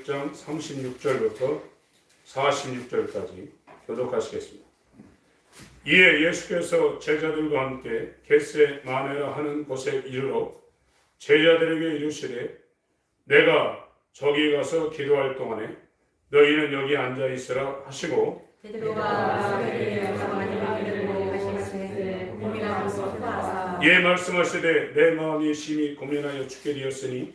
16장 36절부터 46절까지 교독하시겠습니다. 이에 예수께서 제자들과 함께 겟세마네라 하는 곳에 이르러 제자들에게 이르시되 내가 저기 가서 기도할 동안에 너희는 여기 앉아 있으라 하시고 예 말씀하시되 내 마음이 심히 고민하여 죽게 되었으니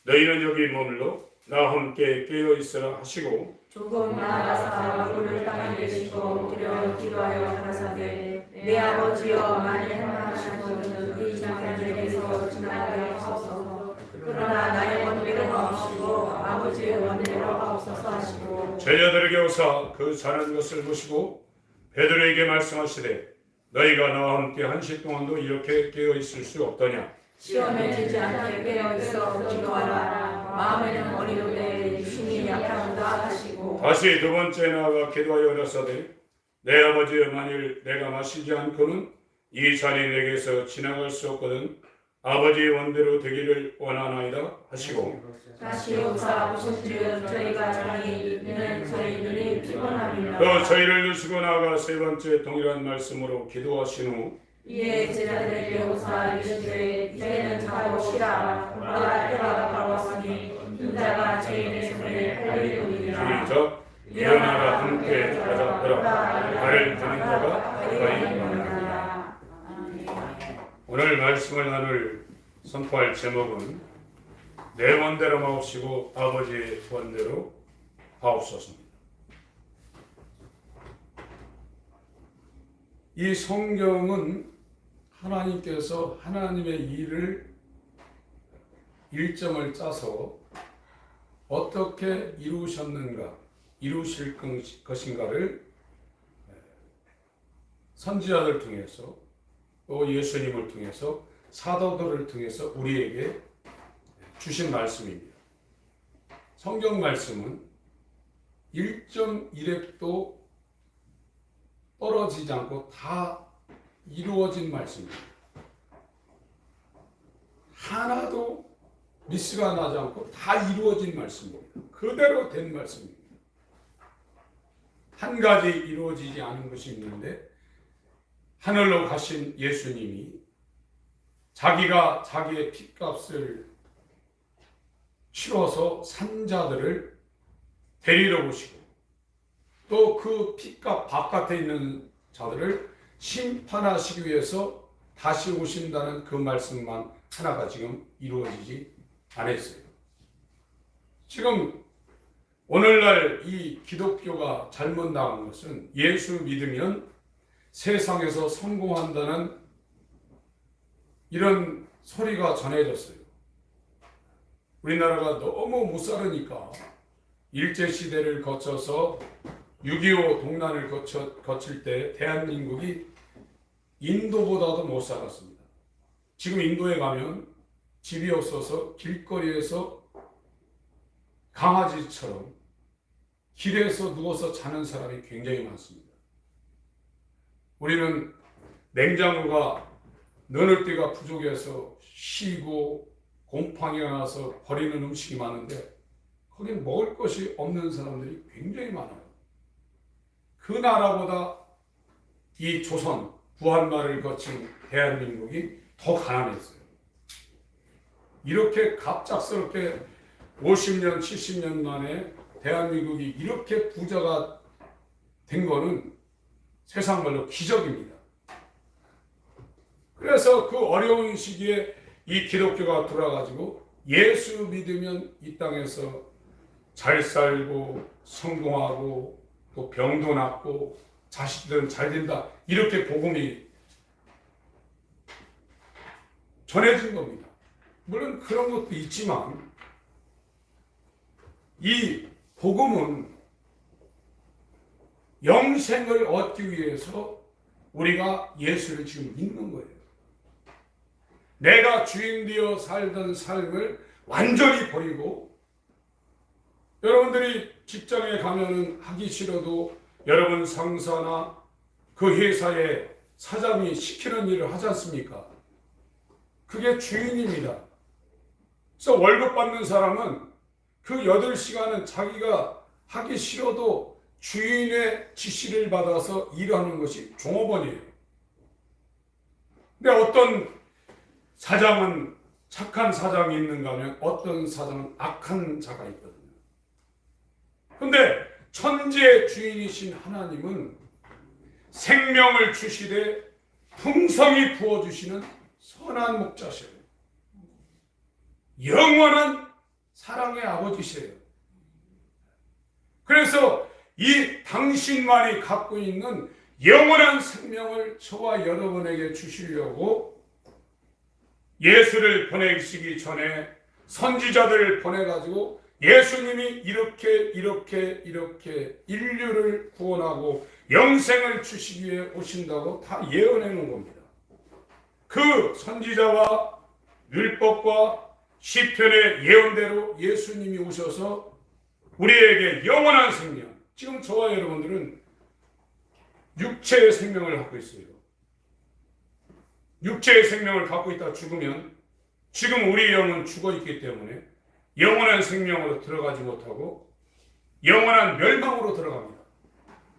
너희는 여기 머물러 나와 함께 깨어 있으라 하시고 조금 나아가사 물을 땅에 내리시고 기도하여 가라사대 내 아버지여 만일 행하시거든 이 장자들에게서 지나가게 하옵소서. 그러나 나의 원대로 하옵시고 아버지의 원대로 하옵소서 하시고 제자들에게 오사 그 자는 것을 보시고 베드로에게 말씀하시되 너희가 나와 함께 한시 동안도 이렇게 깨어 있을 수 없더냐. 시험에 지지 않게 깨어 있어 기도하라. 마음에는 어리로되 육신이 약하도다 하시고 다시 두 번째 나아가 기도하여 가라사대 내 아버지여 만일 내가 마시지 않고는 이 잔이 내게서 지나갈 수 없거든 아버지의 원대로 되기를 원하나이다 하시고 다시 오사 오신즉 저희가 자기 있는 저희 눈이 피곤함이라. 또 저희를 누시고 나아가 세 번째 동일한 말씀으로 기도하신 후 이에 제자들에게 오사 이르시되 이제는 자고 쉬라. 우리가 때가 가까웠으니 인자가 죄인의 손에 팔리리라. 시작. 일어나라 함께 자자 들어 발을 드는 자가 가까이 있느니라. 오늘 말씀을 나눌 선포할 제목은 내 원대로 하옵시고 아버지의 원대로 하옵소서입니다. 이 성경은 하나님께서 하나님의 일을 일정을 짜서 어떻게 이루셨는가, 이루실 것인가를 선지자들 통해서 또 예수님을 통해서 사도들을 통해서 우리에게 주신 말씀입니다. 성경 말씀은 1.1획도 떨어지지 않고 다 이루어진 말씀입니다. 하나도 미스가 나지 않고 다 이루어진 말씀입니다. 그대로 된 말씀입니다. 한 가지 이루어지지 않은 것이 있는데 하늘로 가신 예수님이 자기가 자기의 핏값을 치러서 산 자들을 데리러 오시고 또 그 핏값 바깥에 있는 자들을 심판하시기 위해서 다시 오신다는 그 말씀만 하나가 지금 이루어지지 않았어요. 지금 오늘날 이 기독교가 잘못 나간 것은 예수 믿으면 세상에서 성공한다는 이런 소리가 전해졌어요. 우리나라가 너무 못 살으니까 일제시대를 거쳐서 6.25 동란을 거칠 때 대한민국이 인도보다도 못 살았습니다. 지금 인도에 가면 집이 없어서 길거리에서 강아지처럼 길에서 누워서 자는 사람이 굉장히 많습니다. 우리는 냉장고가 넣을 데가 부족해서 쉬고 곰팡이가 나서 버리는 음식이 많은데 거긴 먹을 것이 없는 사람들이 굉장히 많아요. 그 나라보다 이 조선, 부한말을 거친 대한민국이 더 가난했어요. 이렇게 갑작스럽게 50년, 70년 만에 대한민국이 이렇게 부자가 된 거는 세상 말로 기적입니다. 그래서 그 어려운 시기에 이 기독교가 돌아가지고 예수 믿으면 이 땅에서 잘 살고 성공하고 또 병도 낫고 자식들은 잘 된다. 이렇게 복음이 전해진 겁니다. 물론 그런 것도 있지만 이 복음은 영생을 얻기 위해서 우리가 예수를 지금 믿는 거예요. 내가 주인 되어 살던 삶을 완전히 버리고 여러분들이 직장에 가면은 하기 싫어도 여러분 상사나 그 회사의 사장이 시키는 일을 하지 않습니까? 그게 주인입니다. 그래서 월급 받는 사람은 그 8시간은 자기가 하기 싫어도 주인의 지시를 받아서 일하는 것이 종업원이에요. 근데 어떤 사장은 착한 사장이 있는가 하면 어떤 사장은 악한 자가 있거든요. 근데 천지의 주인이신 하나님은 생명을 주시되 풍성히 부어주시는 선한 목자시에요. 영원한 사랑의 아버지시에요. 그래서 이 당신만이 갖고 있는 영원한 생명을 저와 여러분에게 주시려고 예수를 보내시기 전에 선지자들을 보내가지고 예수님이 이렇게 인류를 구원하고 영생을 주시기 위해 오신다고 다 예언해 놓은 겁니다. 그 선지자와 율법과 시편의 예언대로 예수님이 오셔서 우리에게 영원한 생명, 지금 저와 여러분들은 육체의 생명을 갖고 있어요. 육체의 생명을 갖고 있다 죽으면 지금 우리 영은 죽어 있기 때문에 영원한 생명으로 들어가지 못하고 영원한 멸망으로 들어갑니다.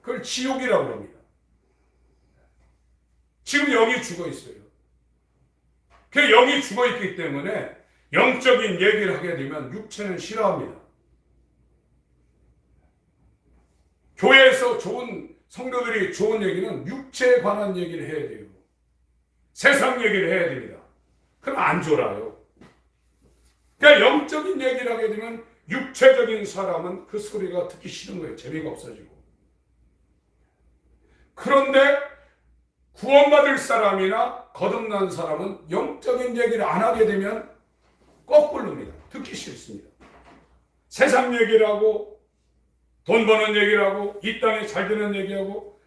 그걸 지옥이라고 합니다. 지금 영이 죽어 있어요. 그 영이 죽어 있기 때문에 영적인 얘기를 하게 되면 육체는 싫어합니다. 교회에서 좋은 성도들이 좋은 얘기는 육체에 관한 얘기를 해야 돼요. 세상 얘기를 해야 됩니다. 그럼 안 졸아요. 그러니까 영적인 얘기를 하게 되면 육체적인 사람은 그 소리가 듣기 싫은 거예요. 재미가 없어지고. 그런데 구원받을 사람이나 거듭난 사람은 영적인 얘기를 안 하게 되면 거꾸로입니다. 듣기 싫습니다. 세상 얘기를 하고 돈 버는 얘기를 하고 이 땅에 잘 되는 얘기하고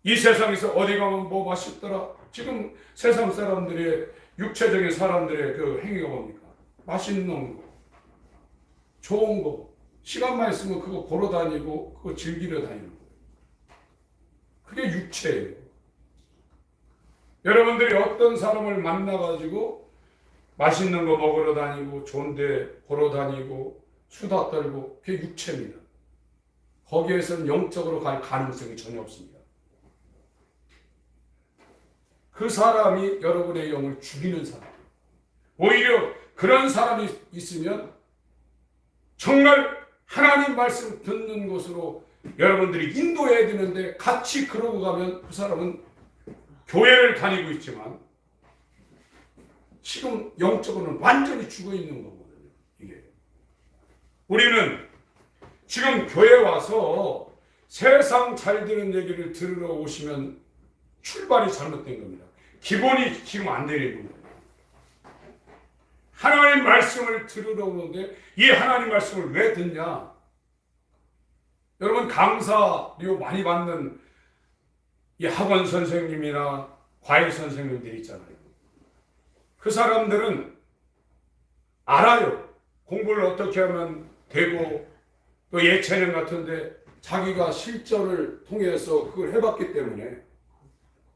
이 세상에서 어디 가면 뭐 맛있더라. 지금 세상 사람들의 육체적인 사람들의 그 행위가 뭡니까? 맛있는 거, 좋은 거, 시간만 있으면 그거 보러 다니고 그거 즐기러 다니는 거예요. 그게 육체예요. 여러분들이 어떤 사람을 만나가지고 맛있는 거 먹으러 다니고 좋은 데 보러 다니고 수다 떨고 그게 육체입니다. 거기에서는 영적으로 갈 가능성이 전혀 없습니다. 그 사람이 여러분의 영을 죽이는 사람. 오히려 그런 사람이 있으면 정말 하나님 말씀 듣는 곳으로 여러분들이 인도해야 되는데 같이 그러고 가면 그 사람은 교회를 다니고 있지만 지금 영적으로는 완전히 죽어 있는 거거든요. 이게 우리는 지금 교회 와서 세상 잘 되는 얘기를 들으러 오시면 출발이 잘못된 겁니다. 기본이 지금 안 되는 겁니다. 하나님 말씀을 들으러 오는데 이 하나님 말씀을 왜 듣냐? 여러분 강사료 많이 받는 이 학원 선생님이나 과외 선생님들이 있잖아요. 그 사람들은 알아요. 공부를 어떻게 하면 되고 또 예체능 같은데 자기가 실전을 통해서 그걸 해봤기 때문에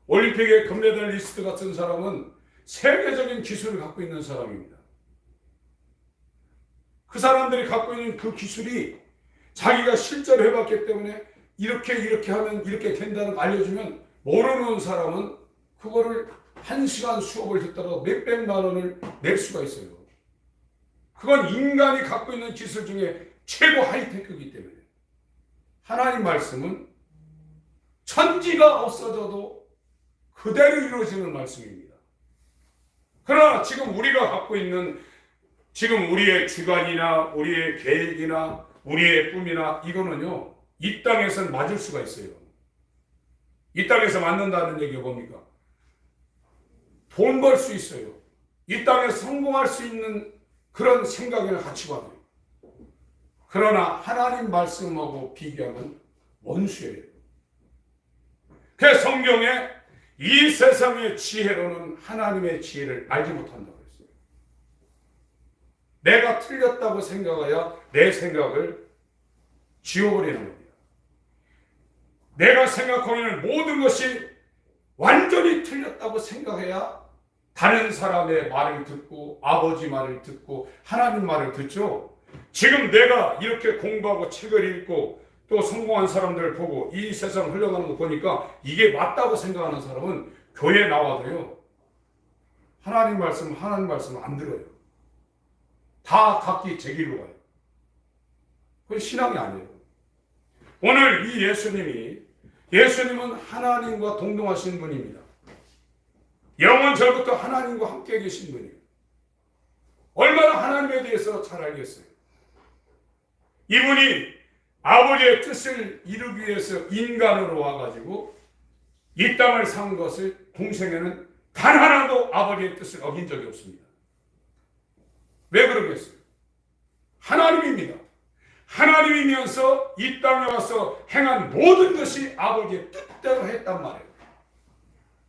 올림픽의 금메달리스트 같은 사람은 세계적인 기술을 갖고 있는 사람입니다. 그 사람들이 갖고 있는 그 기술이 자기가 실전을 해봤기 때문에 이렇게 하면 이렇게 된다는 걸 알려주면 모르는 사람은 그거를 1시간 수업을 듣다가 몇백만 원을 낼 수가 있어요. 그건 인간이 갖고 있는 기술 중에 최고 하이테크이기 때문에 하나님 말씀은 천지가 없어져도 그대로 이루어지는 말씀입니다. 그러나 지금 우리가 갖고 있는 지금 우리의 주관이나 우리의 계획이나 우리의 꿈이나 이거는요 이 땅에서는 맞을 수가 있어요. 이 땅에서 맞는다는 얘기가 뭡니까? 돈 벌 수 있어요. 이 땅에 성공할 수 있는 그런 생각이나 가치관이에요. 그러나 하나님 말씀하고 비교하면 원수예요. 그 성경에 이 세상의 지혜로는 하나님의 지혜를 알지 못한다고 했어요. 내가 틀렸다고 생각해야 내 생각을 지워버리는 겁니다. 내가 생각하고 있는 모든 것이 완전히 틀렸다고 생각해야 다른 사람의 말을 듣고 아버지 말을 듣고 하나님 말을 듣죠. 지금 내가 이렇게 공부하고 책을 읽고 또 성공한 사람들을 보고 이 세상 흘러가는 거 보니까 이게 맞다고 생각하는 사람은 교회에 나와도요, 하나님 말씀 안 들어요. 다 각기 제 길로 가요. 그건 신앙이 아니에요. 오늘 이 예수님은 하나님과 동등하신 분입니다. 영원전부터 하나님과 함께 계신 분이에요. 얼마나 하나님에 대해서 잘 알겠어요. 이분이 아버지의 뜻을 이루기 위해서 인간으로 와가지고 이 땅을 산 것을 공생에는 단 하나도 아버지의 뜻을 어긴 적이 없습니다. 왜 그러겠어요? 하나님입니다. 하나님이면서 이 땅에 와서 행한 모든 것이 아버지의 뜻대로 했단 말이에요.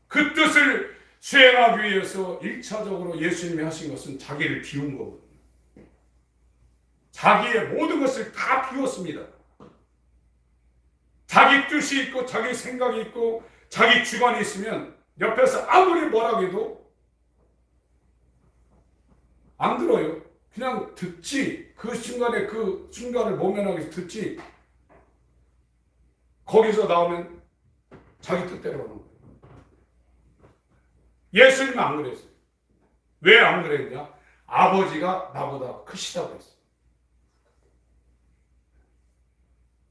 그 뜻을 수행하기 위해서 1차적으로 예수님이 하신 것은 자기를 비운 거거든요. 자기의 모든 것을 다 비웠습니다. 자기 뜻이 있고 자기 생각이 있고 자기 주관이 있으면 옆에서 아무리 뭐라고 해도 안 들어요. 그냥 듣지. 그 순간을 모면하기 위해서 듣지. 거기서 나오면 자기 뜻대로 하는 거예요. 예수님은 안 그랬어요. 왜 안 그랬냐? 아버지가 나보다 크시다고 했어요.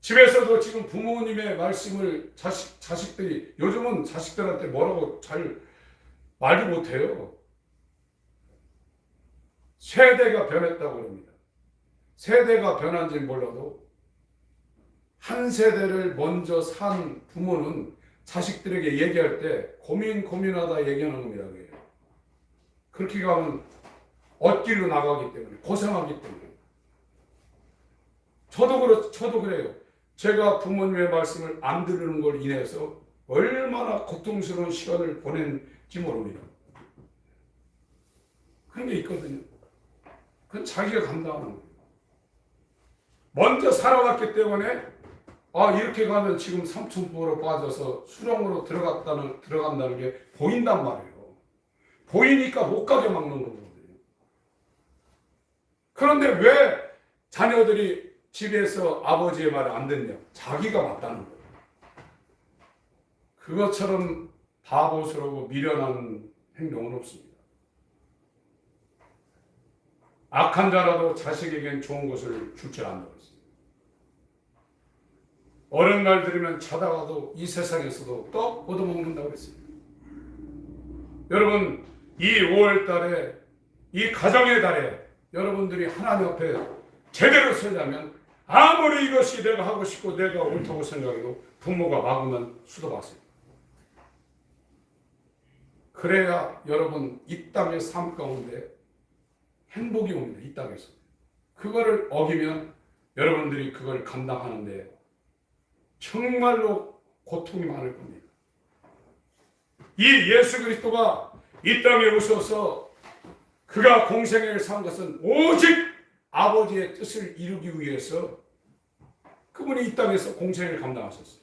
집에서도 지금 부모님의 말씀을 자식들이 요즘은 자식들한테 뭐라고 잘 말도 못해요. 세대가 변했다고 합니다. 세대가 변한지는 몰라도 한 세대를 먼저 산 부모는 자식들에게 얘기할 때 고민하다 얘기하는 놈이라고 해요. 그렇게 가면 엇길로 나가기 때문에 고생하기 때문에. 저도 그래요. 제가 부모님의 말씀을 안 들으는 걸 인해서 얼마나 고통스러운 시간을 보낸지 모릅니다. 그런 게 있거든요. 그건 자기가 감당하는 거예요. 먼저 살아왔기 때문에 이렇게 가면 지금 삼천포로 빠져서 수렁으로 들어간다는 게 보인단 말이에요. 보이니까 못 가게 막는 거거든요. 그런데 왜 자녀들이 집에서 아버지의 말을 안 듣냐? 자기가 맞다는 거예요. 그것처럼 바보스러우고 미련한 행동은 없습니다. 악한 자라도 자식에겐 좋은 것을 줄 줄 안다고 했습니다. 어른 말 들으면 자다가도 이 세상에서도 떡 얻어먹는다고 했습니다. 여러분, 이 5월 달에, 이 가정의 달에 여러분들이 하나님 앞에 제대로 서려면 아무리 이것이 내가 하고 싶고 내가 옳다고 생각해도 부모가 막으면 수도받습니다. 그래야 여러분 이 땅의 삶 가운데 행복이 옵니다. 이 땅에서. 그거를 어기면 여러분들이 그걸 감당하는데 정말로 고통이 많을 겁니다. 이 예수 그리스도가 이 땅에 오셔서 그가 공생애를 산 것은 오직 아버지의 뜻을 이루기 위해서 그분이 이 땅에서 공생애를 감당하셨어요.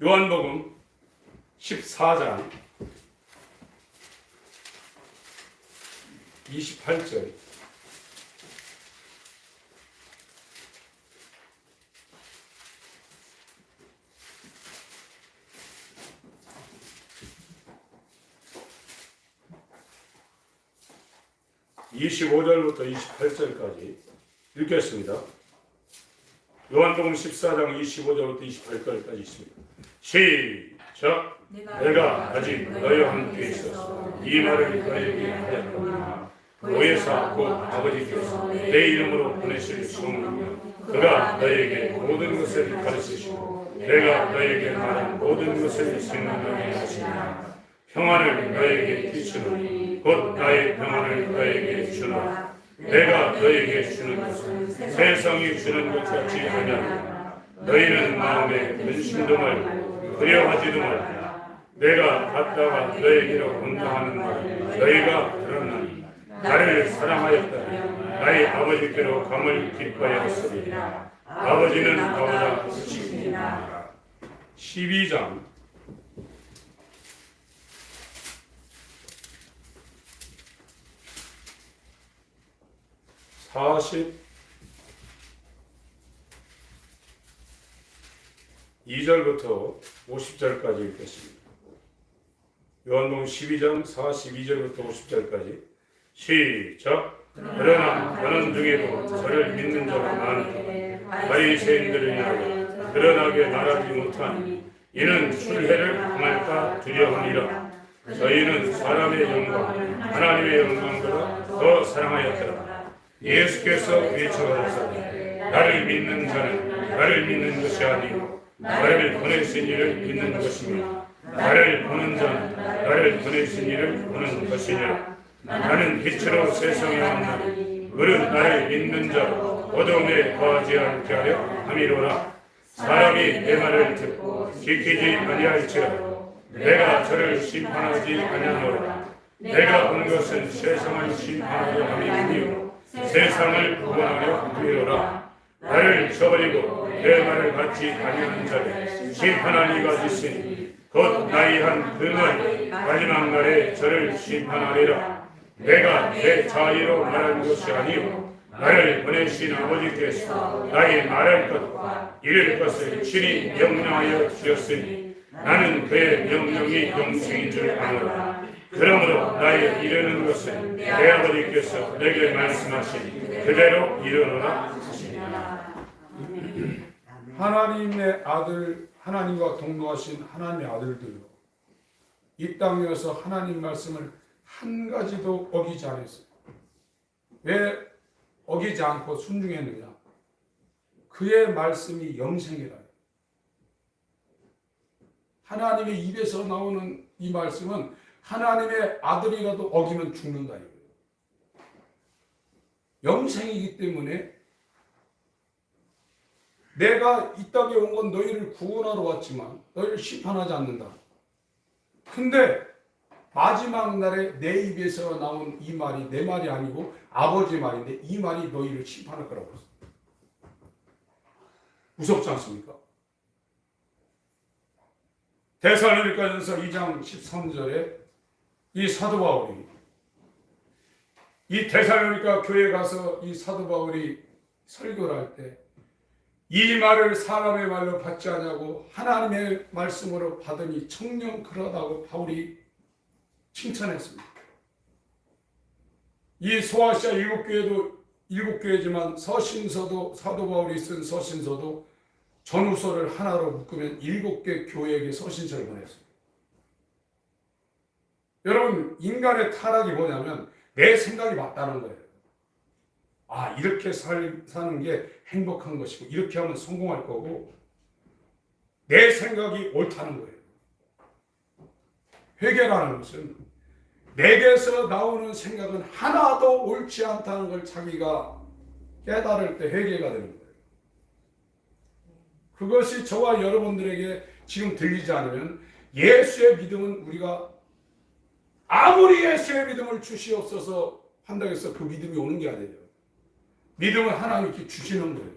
요한복음 14장 28절 (25절부터 28절까지) 읽겠습니다. 요한복음 14장 25절부터 28절까지 있습니다. 시작. 내가 아직 너희와 함께 있어서 이 말을 너희에게 하였거니와 보혜사 곧 아버지께서 내 이름으로 보내실 성령이여 그가 너희에게 모든 것을 가르치시고 내가 너희에게 말한 모든 것을 생각나게 하시리라. 평안을 너희에게 끼치노니 곧 나의 평안을 너희에게 주노라. 내가 너희에게 주는 것은 세상이 주는 것 같지 아니하노라. 너희는 마음에 근심도 말고 두려워하지도 말라. 내가 갔다가 너희에게로 온다 하는 말을 너희가 들었나니 나를 사랑하였다면 나의 아버지께로 감을 기뻐하였으리라. 아버지는 나보다 크시니라. 12장 40 2절부터 50절까지 읽겠습니다. 요한복음 12장 42절부터 50절까지 시작. 그러나 너는 중에도 저를 믿는 자가 많다. 바리새인들은 이르되 드러나게 말하지 못하니 이는 술회를 당할까 두려우니라. 저희는 사람의 영광 하나님의 영광보다 더 사랑하였더라. 예수께서 외쳐가라사대 나를 믿는 자는 나를 믿는 것이 아니요 나를 보내신 이를 믿는 것이며 나를 보는 자는 나를 보내신 이를 보는 것이니라. 나는 빛으로 세상에 왔나니 을은 나를 믿는 자로 어둠에 거하지 않게 하려 함이로라. 사람이 내 말을 듣고 지키지 아니할지라도 내가 저를 심판하지 아니하노라. 내가 온 것은 세상을 심판하려 함이니요 세상을 구원하려 함이로라. 나를 저버리고 내 말을 받지 아니하는 자를 심판할 이가 있으니 곧 나의 한 그 말 마지막 날에 저를 심판하리라. 내가 내 자의로 말한 것이 아니요 나를 보내신 아버지께서 나의 말할 것과 이를 것을 친히 명령하여 주셨으니 나는 그의 명령이 영생인 줄 아노라. 그러므로 나의 이르는 것은 내 아버지께서 내게 말씀하신 그대로 이르노라 하시니라. 하나님의 아들, 하나님과 동로하신 하나님의 아들들로 이 땅에서 하나님 말씀을 한 가지도 어기지 않았어요. 왜 어기지 않고 순종했느냐? 그의 말씀이 영생이라. 하나님의 입에서 나오는 이 말씀은 하나님의 아들이라도 어기면 죽는다 이거예요. 영생이기 때문에 내가 이 땅에 온 건 너희를 구원하러 왔지만 너희를 심판하지 않는다. 근데 마지막 날에 내 입에서 나온 이 말이 내 말이 아니고 아버지 말인데 이 말이 너희를 심판할 거라고 했어요. 무섭지 않습니까? 데살로니가전서 2장 13절에 이 사도 바울이 이 데살로니가 교회에 가서 이 사도 바울이 설교를 할 때 이 말을 사람의 말로 받지 않냐고 하나님의 말씀으로 받으니 청령 그러다고 바울이 칭찬했습니다. 이 소아시아 7교회도 7교회지만 서신서도 사도 바울이 쓴 서신서도 전후서를 하나로 묶으면 7개 교회에게 서신서를 보냈습니다. 여러분, 인간의 타락이 뭐냐면 내 생각이 맞다는 거예요. 아, 이렇게 사는 게 행복한 것이고 이렇게 하면 성공할 거고 내 생각이 옳다는 거예요. 회개라는 것은 내게서 나오는 생각은 하나도 옳지 않다는 걸 자기가 깨달을 때 회개가 되는 거예요. 그것이 저와 여러분들에게 지금 들리지 않으면 예수의 믿음은 우리가 아무리 예수의 믿음을 주시옵소서 한다고 해서 그 믿음이 오는 게 아니에요. 믿음은 하나님께 주시는 거예요.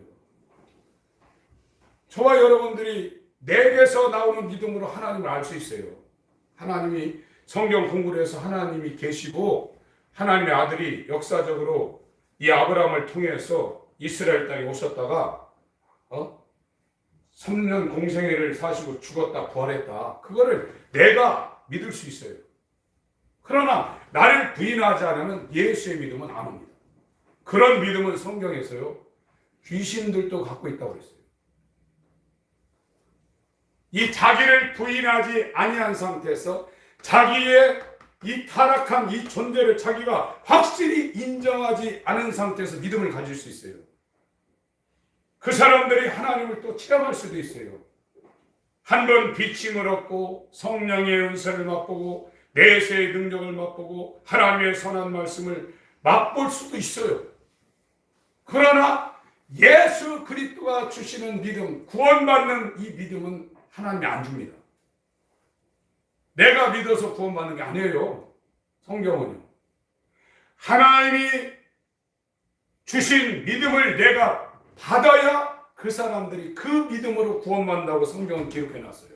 저와 여러분들이 내게서 나오는 믿음으로 하나님을 알 수 있어요. 하나님이 성경 공부를 해서 하나님이 계시고 하나님의 아들이 역사적으로 이 아브라함을 통해서 이스라엘 땅에 오셨다가 3년 공생애를 사시고 죽었다 부활했다. 그거를 내가 믿을 수 있어요. 그러나 나를 부인하지 않으면 예수의 믿음은 안 옵니다. 그런 믿음은 성경에서요 귀신들도 갖고 있다고 그랬어요. 이 자기를 부인하지 아니한 상태에서 자기의 이 타락한 이 존재를 자기가 확실히 인정하지 않은 상태에서 믿음을 가질 수 있어요. 그 사람들이 하나님을 또 체험할 수도 있어요. 한번 비침을 얻고 성령의 은사를 맛보고 내세의 능력을 맛보고 하나님의 선한 말씀을 맛볼 수도 있어요. 그러나 예수 그리스도가 주시는 믿음, 구원받는 이 믿음은 하나님이 안 줍니다. 내가 믿어서 구원받는 게 아니에요. 성경은요. 하나님이 주신 믿음을 내가 받아야 그 사람들이 그 믿음으로 구원받는다고 성경은 기록해놨어요.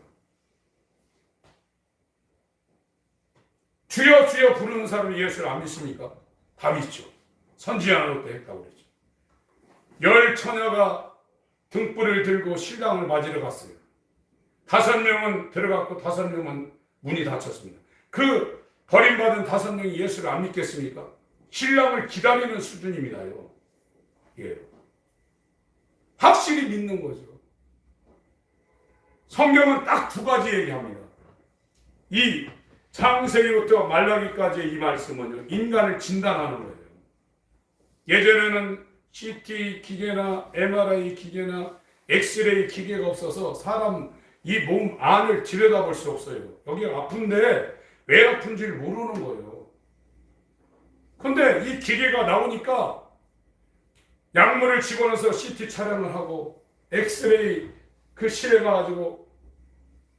주여 주여 부르는 사람이 예수를 안 믿습니까? 다 믿죠. 선지자로도 했다고 그랬죠. 10 처녀가 등불을 들고 신랑을 맞으러 갔어요. 5명은 들어갔고 5명은 문이 닫혔습니다. 그 버림받은 5명이 예수를 안 믿겠습니까? 신랑을 기다리는 수준입니다요. 예. 확실히 믿는 거죠. 성경은 딱 2가지 얘기합니다. 이 창세기부터 말라기까지의 이 말씀은요, 인간을 진단하는 거예요. 예전에는 CT 기계나 MRI 기계나 엑스레이 기계가 없어서 사람 이 몸 안을 들여다볼 수 없어요. 여기가 아픈데 왜 아픈지를 모르는 거예요. 근데 이 기계가 나오니까 약물을 집어넣어서 CT 촬영을 하고 엑스레이 그 실에 가가지고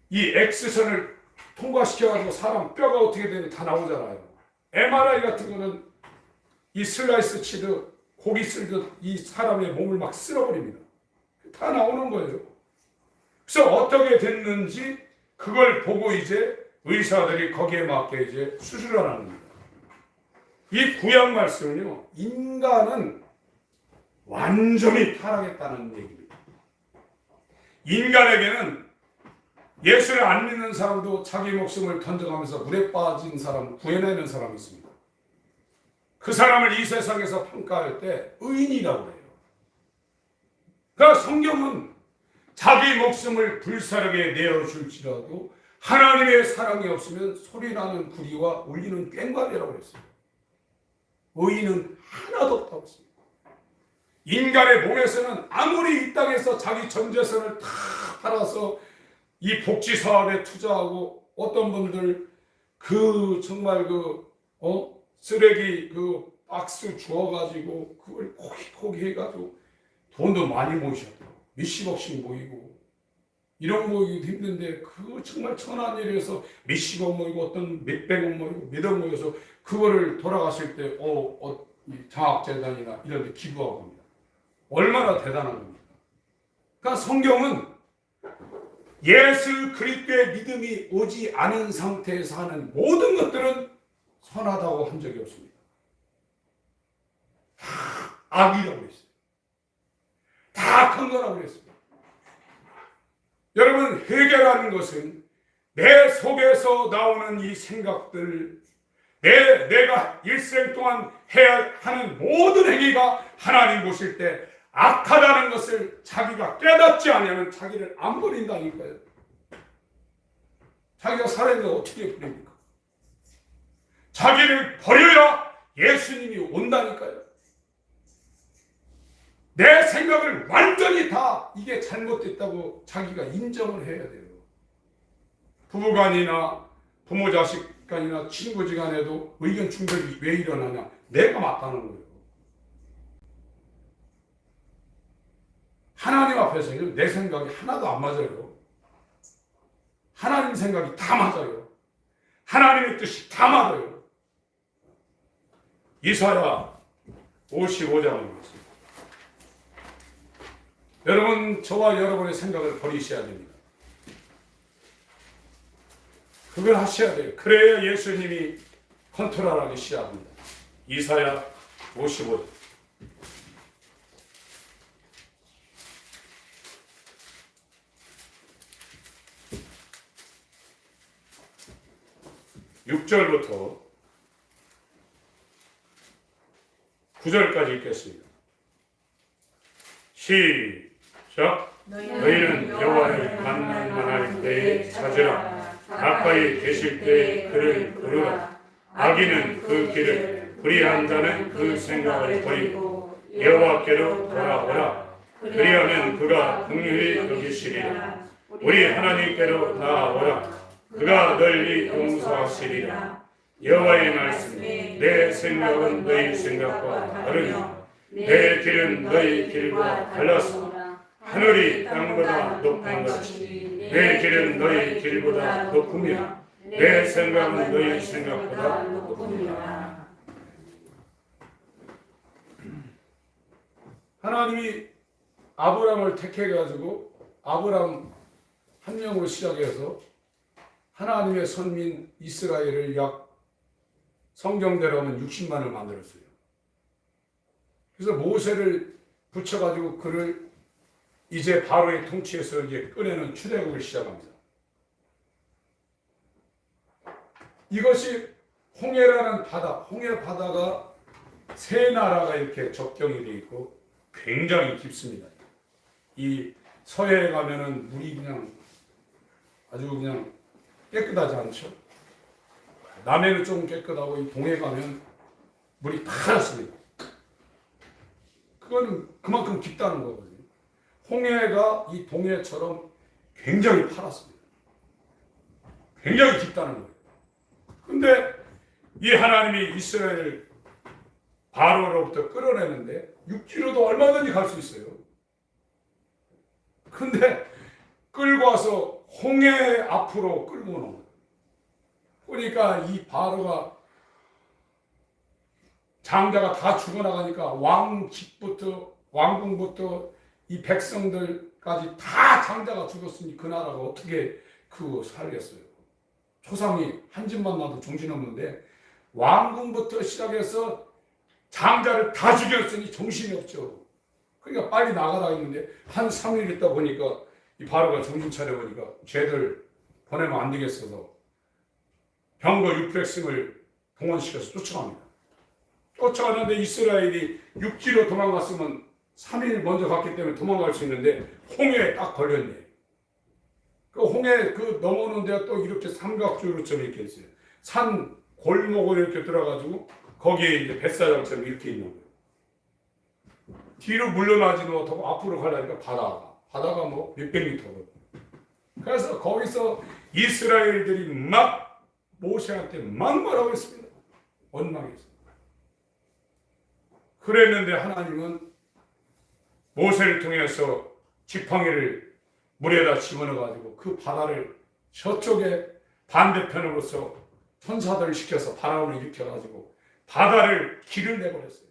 이 X선을 통과시켜가지고 사람 뼈가 어떻게 되는지 다 나오잖아요. MRI 같은 거는 이 슬라이스 치듯 고기 쓸듯 이 사람의 몸을 막 쓸어버립니다. 다 나오는 거예요. 그래서 어떻게 됐는지 그걸 보고 이제 의사들이 거기에 맞게 이제 수술을 하는 겁니다. 이 구약 말씀은요, 인간은 완전히 타락했다는 얘기입니다. 인간에게는 예수를 안 믿는 사람도 자기 목숨을 던져가면서 물에 빠진 사람 구해내는 사람이 있습니다. 그 사람을 이 세상에서 평가할 때 의인이라고 해요. 그러니까 성경은 자기 목숨을 불사르게 내어줄지라도 하나님의 사랑이 없으면 소리나는 구리와 울리는 꽹과리라고 했어요. 의인은 하나도 없다고 했습니다. 인간의 몸에서는 아무리 이 땅에서 자기 전 재산을 다 팔아서 이 복지 사업에 투자하고 어떤 분들 그 정말 쓰레기 그 박스 주워가지고 그걸 고기 해가지고 돈도 많이 모이셨대요. 몇십억씩 모이고 이런 모이기도 힘든데 그 정말 천한 일에서 몇십억 모이고 어떤 몇백억 모이고 몇억 모여서 그거를 돌아가실 때 장학재단이나 이런 데 기부하고 합니다. 얼마나 대단한 겁니까? 그러니까 성경은 예수 그리스도의 믿음이 오지 않은 상태에서 하는 모든 것들은 선하다고 한 적이 없습니다. 다 악이라고 그랬어요. 다 악한 거라고 그랬습니다. 여러분, 회개라는 것은 내 속에서 나오는 이 생각들, 내가 일생 동안 해야 하는 모든 행위가 하나님 보실 때 악하다는 것을 자기가 깨닫지 않으면 자기를 안 버린다니까요. 자기가 살아있는데 어떻게 버립니까? 자기를 버려야 예수님이 온다니까요. 내 생각을 완전히 다 이게 잘못됐다고 자기가 인정을 해야 돼요. 부부간이나 부모 자식 간이나 친구지간에도 의견 충돌이 왜 일어나냐? 내가 맞다는 거예요. 하나님 앞에서는 내 생각이 하나도 안 맞아요. 하나님 생각이 다 맞아요. 하나님의 뜻이 다 맞아요. 이사야 55장을 읽습니다. 여러분, 저와 여러분의 생각을 버리셔야 됩니다. 그걸 하셔야 돼요. 그래야 예수님이 컨트롤하기 시작합니다. 이사야 55장 6절부터 9절까지 읽겠습니다. 시작. 너희는 여호와를 만날 때에 찾으라. 가까이 계실 때에 그를 부르라. 악인은 그 길을, 불의한 자는 그 생각을 버리고 여호와께로 돌아오라. 그리하면 그가 긍휼히 여기시리라. 우리 하나님께로 나아오라. 그가 널리 용서하시리라. 여호와의 말씀, 내 생각은 너희 생각과 다르며 내 길은 너희 길과 달라서 하늘이 땅보다 높은 같이 내 길은 너희 길보다 높으며 내 생각은 너희 생각보다 높으리라. 하나님이 아브람을 택해가지고 아브람 한 명으로 시작해서 하나님의 선민 이스라엘을 약 성경대로 하면 60만을 만들었어요. 그래서 모세를 붙여가지고 그를 이제 바로의 통치에서 이제 꺼내는 출애굽을 시작합니다. 이것이 홍해라는 바다, 홍해 바다가 세 나라가 이렇게 접경이 되어 있고 굉장히 깊습니다. 이 서해에 가면은 물이 그냥 아주 그냥 깨끗하지 않죠. 남해는 좀 깨끗하고 이 동해 가면 물이 파랗습니다. 그거는 그만큼 깊다는 거거든요. 홍해가 이 동해처럼 굉장히 파랗습니다. 굉장히 깊다는 거예요. 근데 이 하나님이 이스라엘을 바로로부터 끌어내는데 육지로도 얼마든지 갈 수 있어요. 근데 끌고 와서 홍해 앞으로 끌고 오는 거예요. 그러니까 이 바로가 장자가 다 죽어나가니까 왕궁부터 이 백성들까지 다 장자가 죽었으니 그 나라가 어떻게 그거 살겠어요. 초상이 한 집만 나도 정신없는데 왕궁부터 시작해서 장자를 다 죽였으니 정신이 없죠. 그러니까 빨리 나가라 했는데 한 3일 있다 보니까 이 바로가 정신 차려보니까 쟤들 보내면 안 되겠어서 병거 600승을 동원시켜서 쫓아갑니다. 쫓아가는데 이스라엘이 육지로 도망갔으면 3일 먼저 갔기 때문에 도망갈 수 있는데 홍해에 딱 걸렸네. 그 홍해 그 넘어오는 데가 또 이렇게 삼각주로처럼 이렇게 있어요. 산 골목을 이렇게 들어가지고 거기에 이제 뱃사장처럼 이렇게 있는 거예요. 뒤로 물러나지도 못하고 앞으로 가려니까 바다가 뭐 몇백 미터거든요. 그래서 거기서 이스라엘들이 막 모세한테 막 뭐라고 했습니다. 원망했습니다. 그랬는데 하나님은 모세를 통해서 지팡이를 물에다 집어넣어가지고 그 바다를 저쪽에 반대편으로서 천사들을 시켜서 바람을 일으켜가지고 바다를 길을 내버렸어요.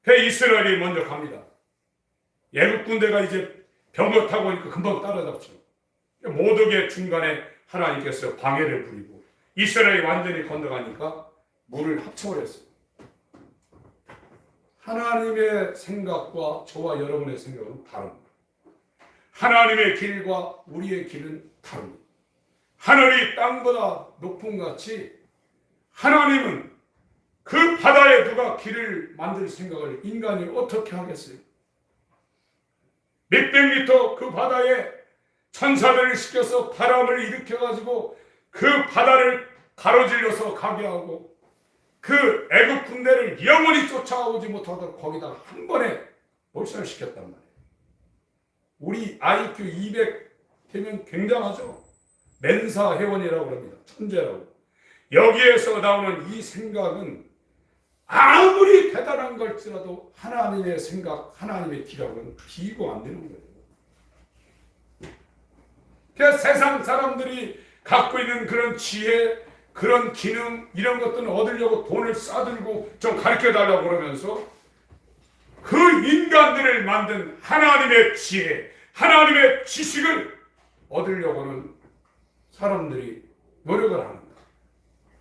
그 이스라엘이 먼저 갑니다. 애국 군대가 이제 병거 타고 오니까 금방 따라잡죠. 모독의 중간에 하나님께서 방해를 부리고 이스라엘이 완전히 건너가니까 물을 합쳐버렸어요. 하나님의 생각과 저와 여러분의 생각은 다릅니다. 하나님의 길과 우리의 길은 다릅니다. 하늘이 땅보다 높은 같이 하나님은 그 바다에 누가 길을 만들 생각을 인간이 어떻게 하겠어요? 몇백 미터 그 바다에 천사들을 시켜서 바람을 일으켜가지고 그 바다를 가로질러서 가게 하고 그 애국 군대를 영원히 쫓아오지 못하도록 거기다가 한 번에 몰살시켰단 말이에요. 우리 IQ 200 되면 굉장하죠. 멘사 회원이라고 합니다. 천재라고. 여기에서 나오는 이 생각은 아무리 대단한 걸지라도 하나님의 생각, 하나님의 길하고는 비교가 안 되는 거예요. 그래서 세상 사람들이 갖고 있는 그런 지혜, 그런 기능, 이런 것들은 얻으려고 돈을 싸들고 좀 가르쳐달라고 그러면서 그 인간들을 만든 하나님의 지혜, 하나님의 지식을 얻으려고는 사람들이 노력을 안 한다.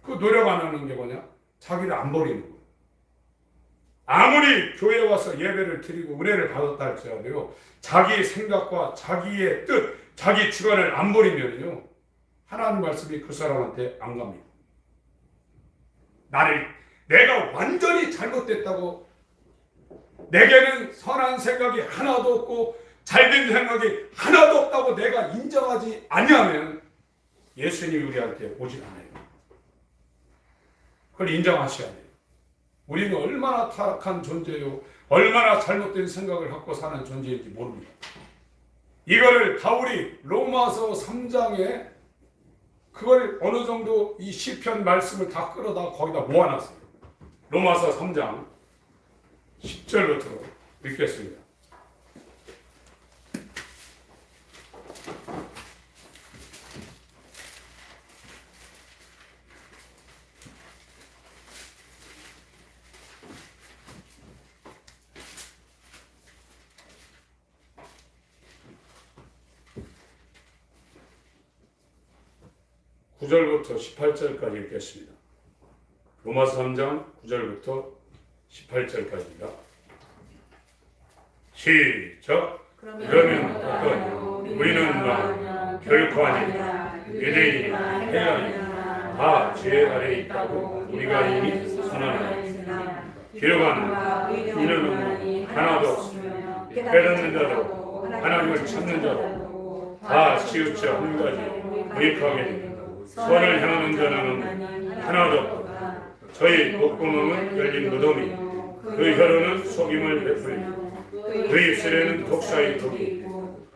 그 노력 안 하는 게 뭐냐? 자기를 안 버리는 거예요. 아무리 교회에 와서 예배를 드리고 은혜를 받았다 할지라도요, 자기의 생각과 자기의 뜻, 자기 주관을 안 버리면요, 하나님 말씀이 그 사람한테 안 갑니다. 내가 완전히 잘못됐다고, 내게는 선한 생각이 하나도 없고 잘된 생각이 하나도 없다고 내가 인정하지 아니하면 예수님이 우리한테 오질 않아요. 그걸 인정하셔야 돼요. 우리는 얼마나 타락한 존재요, 얼마나 잘못된 생각을 갖고 사는 존재인지 모릅니다. 이거를 바울이 로마서 3장에 그걸 어느 정도 이 시편 말씀을 다 끌어다 거기다 모아놨어요. 로마서 3장 10절부터 읽겠습니다. (9절부터) (18절까지) 읽겠습니다. 로마서 3장 9절부터 18절까지입니다. 시작. 그러면 어떠하냐? 우리는 막 결코 아니다. 유대인이나 헬라인이나 다 죄 아래에 있다고 우리가 이미 선언하였으나 기록한 이는 하나도 없으며 깨닫는 자도 하나님을 찾는 자도 다 치우쳐 한 가지 무익하게 되고 선을 향하는 자는 하나도 없고 저희 목구멍은 열린 무덤이 그 혀로는 속임을 베풀고 그 입술에는 독사의 독이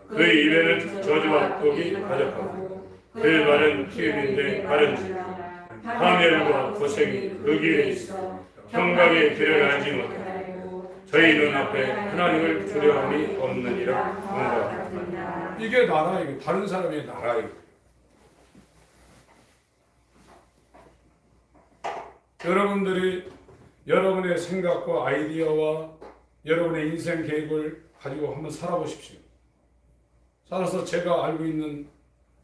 그 입에는 저주와 독이 가득하고 그 말은 피음인데 바른지 파멸과 고생이 그 길에 있어 평강의 길을 알지 못하고 저희 눈앞에 하나님을 두려움이 없느니라. 뭔가 이게 나라이고 다른 사람의 나라이고 여러분들이 여러분의 생각과 아이디어와 여러분의 인생 계획을 가지고 한번 살아보십시오. 살아서 제가 알고 있는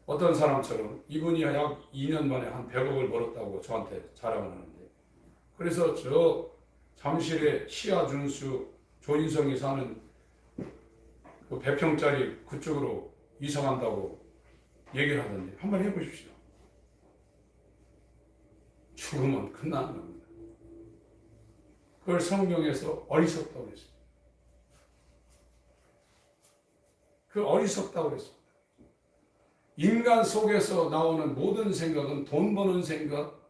어떤 사람처럼 이분이 약 2년 만에 한 100억을 벌었다고 저한테 자랑을 하는데 그래서 저 잠실에 시아 준수 조인성이 사는 그 100평짜리 그쪽으로 이사 간다고 얘기를 하던데 한번 해보십시오. 죽으면 끝나는 겁니다. 그걸 성경에서 어리석다고 했습니다. 그 어리석다고 했습니다. 인간 속에서 나오는 모든 생각은 돈 버는 생각,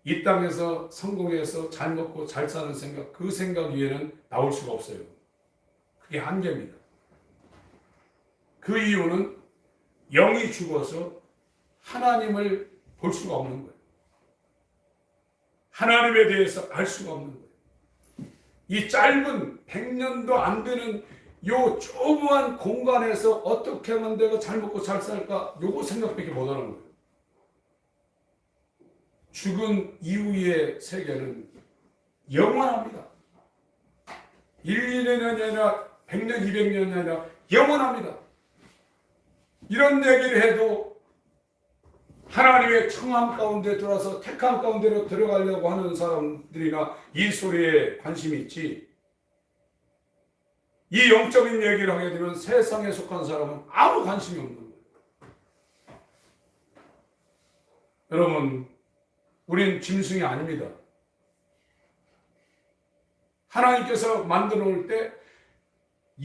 이 땅에서 성공해서 잘 먹고 잘 사는 생각, 그 생각 위에는 나올 수가 없어요. 그게 한계입니다. 그 이유는 영이 죽어서 하나님을 볼 수가 없는 거예요. 하나님에 대해서 알 수가 없는 거예요. 이 짧은 100년도 안 되는 요 조그만 공간에서 어떻게 하면 내가 잘 먹고 잘 살까? 요거 생각밖에 못 하는 거예요. 죽은 이후의 세계는 영원합니다. 1, 2년이 아니라 100년, 200년이 아니라 영원합니다. 이런 얘기를 해도 하나님의 청함 가운데 들어와서 택함 가운데로 들어가려고 하는 사람들이나 이 소리에 관심이 있지, 이 영적인 얘기를 하게 되면 세상에 속한 사람은 아무 관심이 없는 거예요. 여러분, 우린 짐승이 아닙니다. 하나님께서 만들어 놓을 때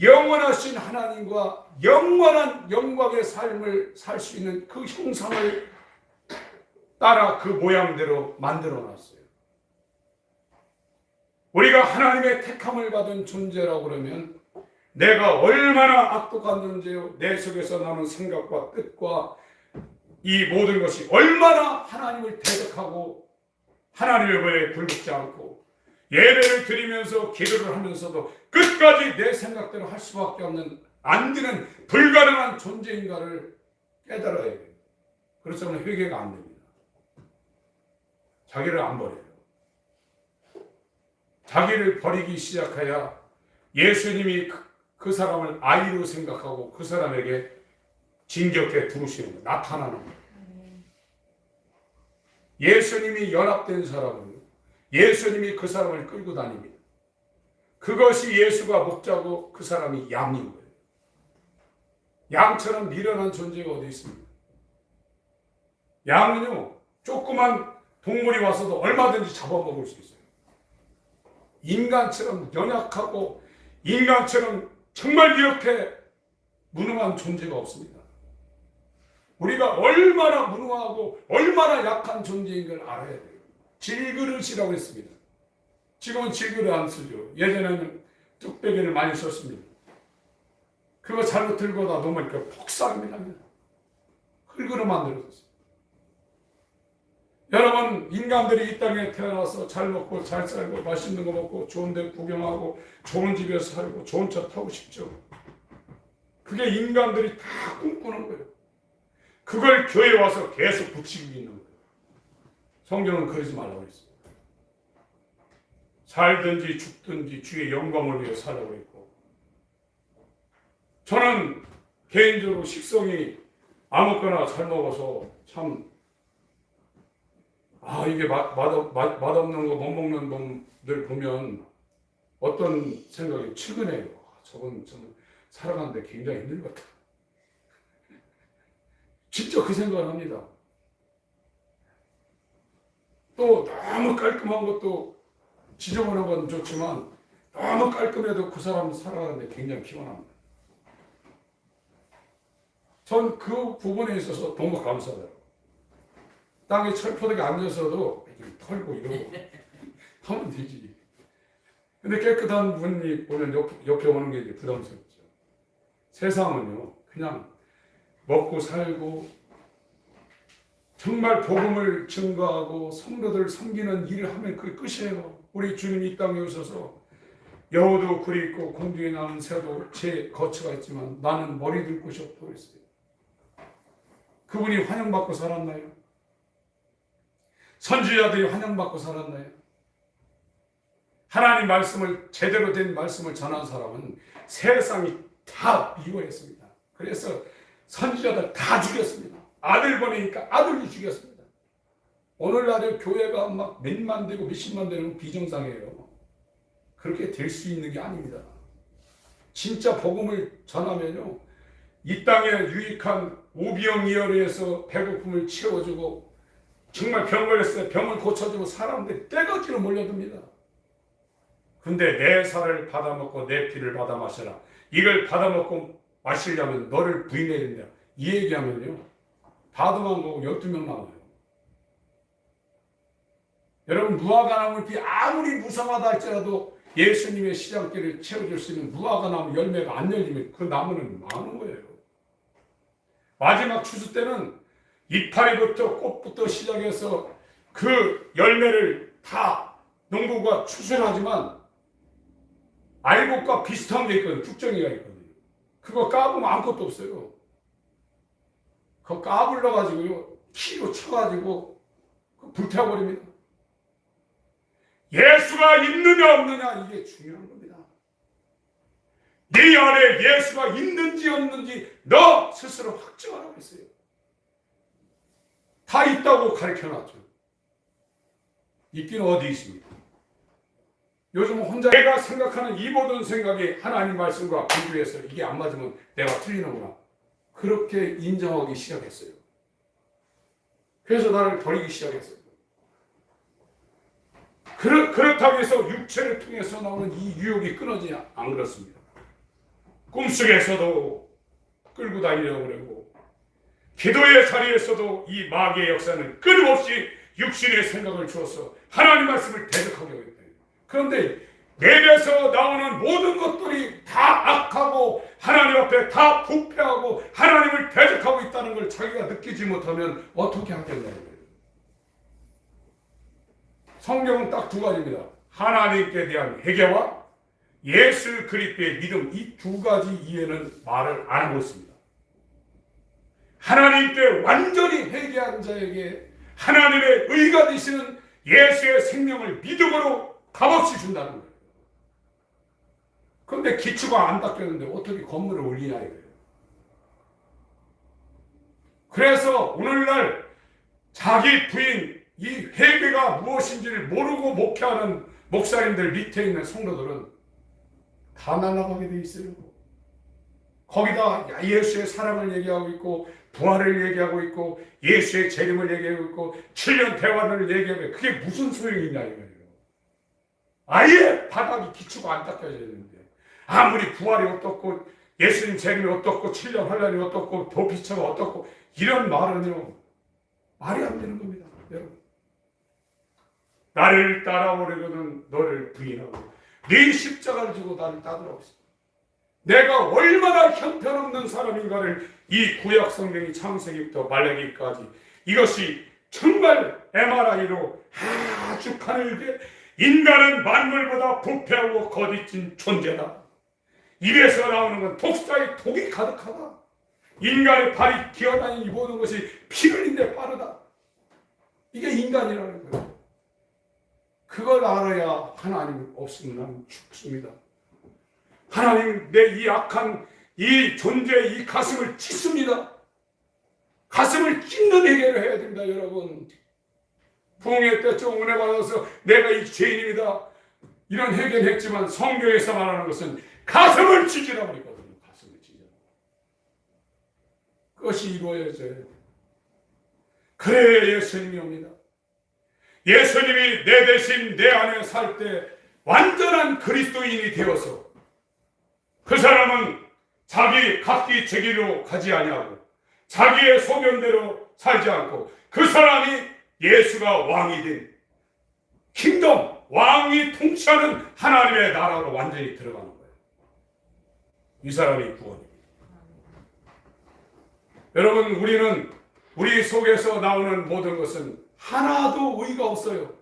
영원하신 하나님과 영원한 영광의 삶을 살 수 있는 그 형상을 따라 그 모양대로 만들어 놨어요. 우리가 하나님의 택함을 받은 존재라고 그러면 내가 얼마나 악독한 존재요, 내 속에서 나오는 생각과 뜻과 이 모든 것이 얼마나 하나님을 대적하고 하나님의 법에 굴복지 않고 예배를 드리면서 기도를 하면서도 끝까지 내 생각대로 할 수밖에 없는 안 되는 불가능한 존재인가를 깨달아야 돼요. 그렇다면 회개가 안 됩니다. 자기를 안 버려요. 자기를 버리기 시작해야 예수님이 그 사람을 아이로 생각하고 그 사람에게 진격해 들어오시는 거예요. 나타나는 거예요. 예수님이 연합된 사람은 예수님이 그 사람을 끌고 다닙니다. 그것이 예수가 목자고 그 사람이 양인 거예요. 양처럼 미련한 존재가 어디 있습니까? 양은요, 조그만 동물이 와서도 얼마든지 잡아먹을 수 있어요. 인간처럼 연약하고 인간처럼 정말 이렇게 무능한 존재가 없습니다. 우리가 얼마나 무능하고 얼마나 약한 존재인 걸 알아야 돼요. 질그릇이라고 했습니다. 지금은 질그릇 안 쓰죠. 예전에는 뚝배기를 많이 썼습니다. 그거 잘못 들고다 놓으면 폭삭이 납니다. 흙으로 만들어졌어요. 여러분, 인간들이 이 땅에 태어나서 잘 먹고 잘 살고 맛있는 거 먹고 좋은 데 구경하고 좋은 집에서 살고 좋은 차 타고 싶죠. 그게 인간들이 다 꿈꾸는 거예요. 그걸 교회에 와서 계속 붙이고 있는 거예요. 성경은 그러지 말라고 했습니다. 살든지 죽든지 주의 영광을 위해 살라고 했고, 저는 개인적으로 식성이 아무거나 잘 먹어서 참 이게 맛없는 거 못 먹는 놈들 보면 어떤 생각이 측은해요. 저건 좀 살아가는데 굉장히 힘들 것 같다. 진짜 그 생각을 합니다. 또 너무 깔끔한 것도 지저분한 건 좋지만 너무 깔끔해도 그 사람 살아가는데 굉장히 피곤합니다. 전 그 부분에 있어서 너무 감사해요. 땅에 철포덕에 앉아서도 이렇게 털고 이러고 하면 되지. 근데 깨끗한 분이 보면 옆에 오는 게 이제 부담스럽죠. 세상은요, 그냥 먹고 살고 정말 복음을 증거하고 성도들 섬기는 일을 하면 그게 끝이에요. 우리 주님 이 땅에 오셔서 여우도 굴이 있고 공중에 나는 새도 제 거처가 있지만 나는 머리 둘 곳이 없다고 했어요. 그분이 환영받고 살았나요? 선지자들이 환영받고 살았나요? 하나님 말씀을 제대로 된 말씀을 전한 사람은 세상이 다 미워했습니다. 그래서 선지자들 다 죽였습니다. 아들 보내니까 아들도 죽였습니다. 오늘날의 교회가 막 몇만 되고 몇십만 되는 비정상이에요. 그렇게 될 수 있는 게 아닙니다. 진짜 복음을 전하면요, 이 땅에 유익한 오병이어리에서 배고픔을 채워주고 정말 병 걸렸을 때 병을 고쳐주고 사람들이 떼거지로 몰려듭니다. 근데 내 살을 받아먹고 내 피를 받아 마셔라. 이걸 받아먹고 마시려면 너를 부인해야 된다. 이 얘기하면요, 다 도망가고 12명 나와요. 여러분, 무화과 나무잎이 아무리 무성하다 할지라도 예수님의 시장길을 채워줄 수 있는 무화과 나무 열매가 안 열리면 그 나무는 망하는 거예요. 마지막 추수 때는 이파리부터 꽃부터 시작해서 그 열매를 다 농부가 추수를 하지만 알곡과 비슷한 게 있거든요. 죽정이가 있거든요. 그거 까보면 아무것도 없어요. 그거 까불러가지고요, 키로 쳐가지고 불태워버립니다. 예수가 있느냐 없느냐, 이게 중요한 겁니다. 네 안에 예수가 있는지 없는지 너 스스로 확증하라고 했어요. 다 있다고 가르쳐놨죠. 있기는 어디 있습니까? 요즘 혼자 내가 생각하는 이 모든 생각이 하나님 말씀과 비교해서 이게 안 맞으면 내가 틀리는구나, 그렇게 인정하기 시작했어요. 그래서 나를 버리기 시작했어요. 그렇다고 해서 육체를 통해서 나오는 이 유혹이 끊어지냐? 안 그렇습니다. 꿈속에서도 끌고 다니려고 그러고 기도의 자리에서도 이 마귀의 역사는 끊임없이 육신의 생각을 주어서 하나님 말씀을 대적하게 했다. 그런데 내면에서 나오는 모든 것들이 다 악하고 하나님 앞에 다 부패하고 하나님을 대적하고 있다는 걸 자기가 느끼지 못하면 어떻게 하겠냐는 거예요. 성경은 딱 두 가지입니다. 하나님께 대한 회개와 예수 그리스도의 믿음, 이 두 가지 이해는 말을 안 하고 있습니다. 하나님께 완전히 회개한 자에게 하나님의 의가 되시는 예수의 생명을 믿음으로 값없이 준다는 거예요. 그런데 기초가 안 닦였는데 어떻게 건물을 올리냐 이거예요. 그래서 오늘날 자기 부인 이 회개가 무엇인지를 모르고 목회하는 목사님들 밑에 있는 성도들은 다 날아가게 돼 있어요. 거기다 예수의 사랑을 얘기하고 있고 부활을 얘기하고 있고 예수의 재림을 얘기하고 있고 7년 대환을 얘기하고 있고, 그게 무슨 소용이 있냐 이거예요. 아예 바닥이 기초가 안 닦여져 있는데 아무리 부활이 어떻고 예수님 재림이 어떻고 7년 환란이 어떻고 도피처가 어떻고 이런 말은요, 말이 안 되는 겁니다. 여러분, 나를 따라오려거든 너를 부인하고 네 십자가를 지고 나를 따르라고 했습니다. 내가 얼마나 형편없는 사람인가를 이 구약 성경이 창세기부터 말라기까지 이것이 정말 MRI로 아주 가늘게 인간은 만물보다 부패하고 거짓진 존재다. 입에서 나오는 건 독사의 독이 가득하다. 인간의 발이 기어다니는 이 모든 것이 피 흘린데 빠르다. 이게 인간이라는 거예요. 그걸 알아야 하나님 없으면 나는 죽습니다. 하나님, 내 이 악한 이 존재의 이 가슴을 찢습니다. 가슴을 찢는 회개를 해야 됩니다, 여러분. 부흥회 때 좀 은혜 받아서 내가 이 죄인입니다, 이런 회개는 했지만 성경에서 말하는 것은 가슴을 찢으라고 그랬거든요. 가슴을 찢으라. 그것이 이루어져야 돼요. 그래야 예수님이 옵니다. 예수님이 내 대신 내 안에 살 때 완전한 그리스도인이 되어서 그 사람은 자기 각기 제기로 가지 아니하고 자기의 소견대로 살지 않고 그 사람이 예수가 왕이 된 킹덤, 왕이 통치하는 하나님의 나라로 완전히 들어가는 거예요. 이 사람이 구원입니다. 여러분, 우리 속에서 나오는 모든 것은 하나도 의가 없어요.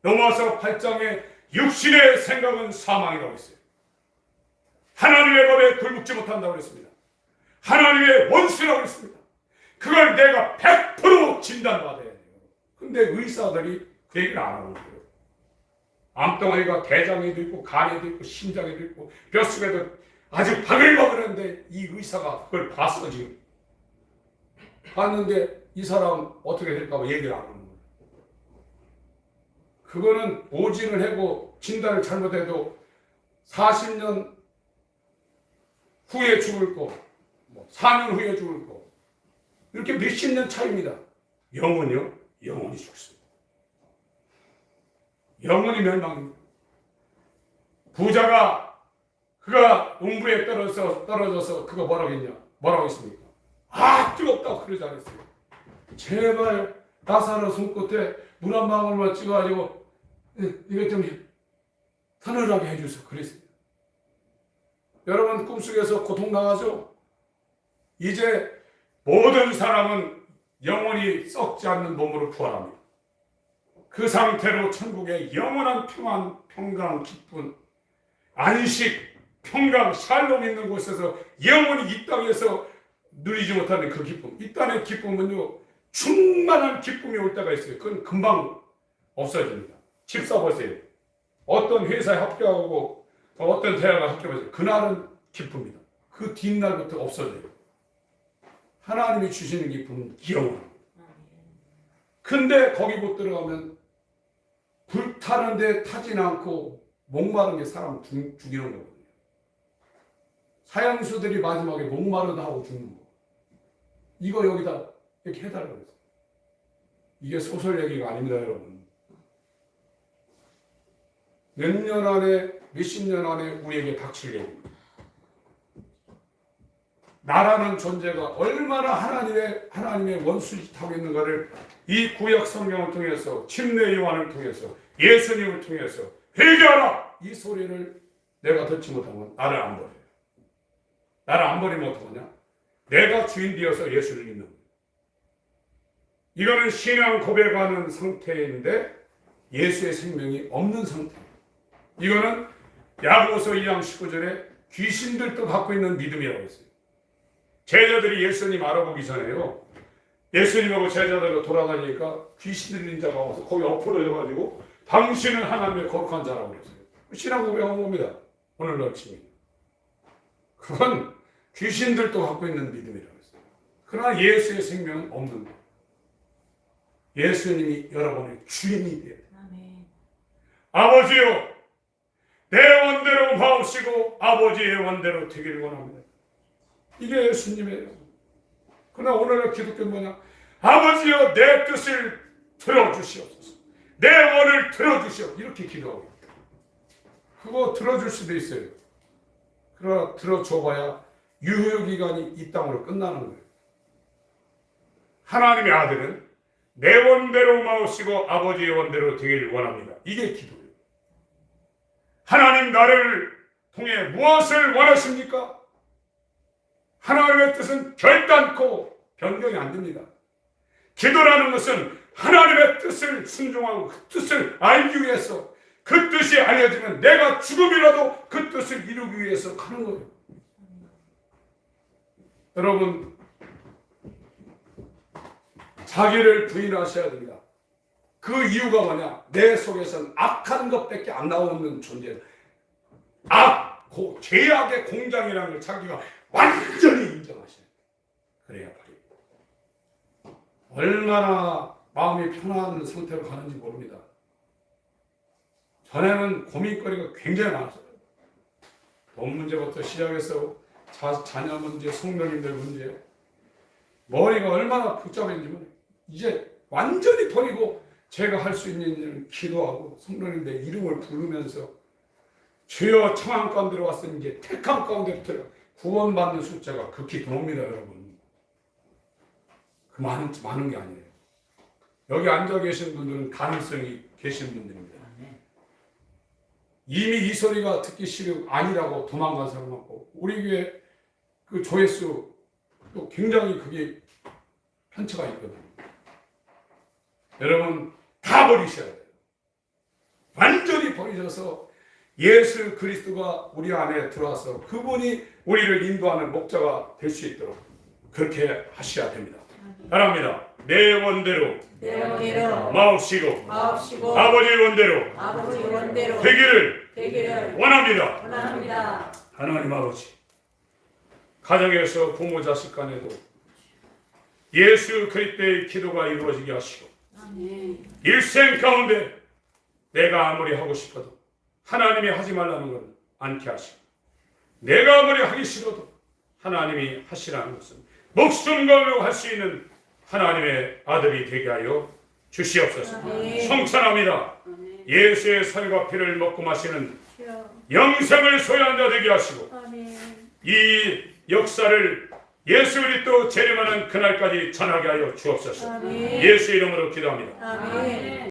로마서 8장에 육신의 생각은 사망이라고 했어요. 하나님의 법에 굴복지 못한다고 했습니다. 하나님의 원수라고 했습니다. 그걸 내가 100% 진단받아야 돼요. 근데 의사들이 그 얘기를 안 하는 거예요. 암덩어리가 대장에도 있고 간에도 있고 심장에도 있고 뼛속에도 아주 바글바글한데 이 의사가 그걸 봤어 지금. 봤는데 이 사람 어떻게 될까 봐 얘기를 안 하는 거예요. 그거는 오진을 하고 진단을 잘못해도 40년 후에 죽을 거, 4년 후에 죽을 거, 이렇게 몇십 년 차이입니다. 영혼이요? 영혼이 죽습니다. 영혼이 멸망입니다. 부자가 그가 농부에 떨어져서 그거 뭐라고 했습니까? 아, 뜨겁다 그러지 않았어요. 제발 나사로 손끝에 물 한 방울만 찍어가지고 이것 좀 서늘하게 해주세요. 그랬어요. 여러분 꿈속에서 고통당하죠? 이제 모든 사람은 영원히 썩지 않는 몸으로 부활합니다. 그 상태로 천국의 영원한 평안, 평강, 기쁨, 안식, 평강, 샬롬 있는 곳에서 영원히 이 땅에서 누리지 못하는 그 기쁨. 이 땅의 기쁨은요, 충만한 기쁨이 올 때가 있어요. 그건 금방 없어집니다. 집 사보세요. 어떤 회사에 합격하고 어떤 대학에 합격해서 그날은 기쁩니다. 그 뒷날부터 없어져요. 하나님이 주시는 기쁨은 영원합니다. 근데 거기 못 들어가면 불타는데 타진 않고 목마른 게 사람 죽이는 거거든요. 사형수들이 마지막에 목마르다 하고 죽는 거. 이거 여기다 이렇게 해달라고 했어요. 이게 소설 얘기가 아닙니다, 여러분. 몇 년 안에, 몇십 년 안에 우리에게 닥칠 얘기입니다. 나라는 존재가 얼마나 하나님의 원수짓하고 있는가를 이 구약 성경을 통해서, 침례 요한을 통해서, 예수님을 통해서 회개하라! 이 소리를 내가 듣지 못하면 나를 안 버려요. 나를 안 버리면 어떡하냐? 내가 주인 되어서 예수를 믿는 거예요. 이거는 신앙 고백하는 상태인데 예수의 생명이 없는 상태예요. 이거는 야고보서 2장 19절에 귀신들도 갖고 있는 믿음이라고 했어요. 제자들이 예수님 알아보기 전에요. 예수님하고 제자들로 돌아다니니까 귀신 들린 자가 와서 거기 엎어져가지고 당신은 하나님의 거룩한 자라고 그랬어요. 신앙 고백한 겁니다. 오늘날 치면. 그건 귀신들도 갖고 있는 믿음이라고 했어요. 그러나 예수의 생명은 없는 거예요. 예수님이 여러분의 주인이 돼야 돼요. 아버지요, 내 원대로 마옵시고 아버지의 원대로 되기를 원합니다. 이게 예수님이에요. 그러나 오늘의 기독교는 뭐냐? 아버지여, 내 뜻을 들어주시옵소서. 내 원을 들어주시옵소서. 이렇게 기도하고 있다. 그거 들어줄 수도 있어요. 그러나 들어줘봐야 유효기간이 이 땅으로 끝나는 거예요. 하나님의 아들은 내 원대로 마옵시고 아버지의 원대로 되기를 원합니다. 이게 기도예요. 하나님 나를 통해 무엇을 원하십니까? 하나님의 뜻은 결단코 변경이 안 됩니다. 기도라는 것은 하나님의 뜻을 순종하고 그 뜻을 알기 위해서, 그 뜻이 알려지면 내가 죽음이라도 그 뜻을 이루기 위해서 하는 거예요. 여러분, 자기를 부인하셔야 됩니다. 그 이유가 뭐냐? 내 속에서는 악한 것밖에 안 나오는 존재예요. 죄악의 공장이라는 걸 자기가 완전히 인정하셔야 돼요. 그래야 팔입니다. 얼마나 마음이 편한 상태로 가는지 모릅니다. 전에는 고민거리가 굉장히 많았어요. 돈 문제부터 시작해서 자녀 문제, 성도님들 문제, 머리가 얼마나 복잡했는지 이제 완전히 버리고 제가 할 수 있는 일은 기도하고 성령님의 이름을 부르면서 주여 청한 가운데로 왔으니 이제 택한 가운데로 들어 구원받는 숫자가 극히 드뭅니다, 여러분. 그 많은 게 아니에요. 여기 앉아 계신 분들은 가능성이 계신 분들입니다. 이미 이 소리가 듣기 싫고 아니라고 도망간 사람 많고, 우리 교회 그 조회수 또 굉장히 그게 편차가 있거든요. 여러분 다 버리셔야 돼요. 완전히 버리셔서 예수 그리스도가 우리 안에 들어와서 그분이 우리를 인도하는 목자가 될 수 있도록 그렇게 하셔야 됩니다. 바랍니다. 내 원대로 마옵시고 아버지 원대로 되기를 원합니다. 하나님 아버지, 가정에서 부모 자식 간에도 예수 그리스도의 기도가 이루어지게 하시고, 일생 가운데 내가 아무리 하고 싶어도 하나님이 하지 말라는 것은 않게 하시고, 내가 아무리 하기 싫어도 하나님이 하시라는 것은 목숨 걸고 할 수 있는 하나님의 아들이 되게 하여 주시옵소서. 성찬합니다. 예수의 살과 피를 먹고 마시는 영생을 소유한 자 되게 하시고, 이 역사를 예수 그리스도 재림하는 그날까지 전하게 하여 주옵소서. 예수 이름으로 기도합니다.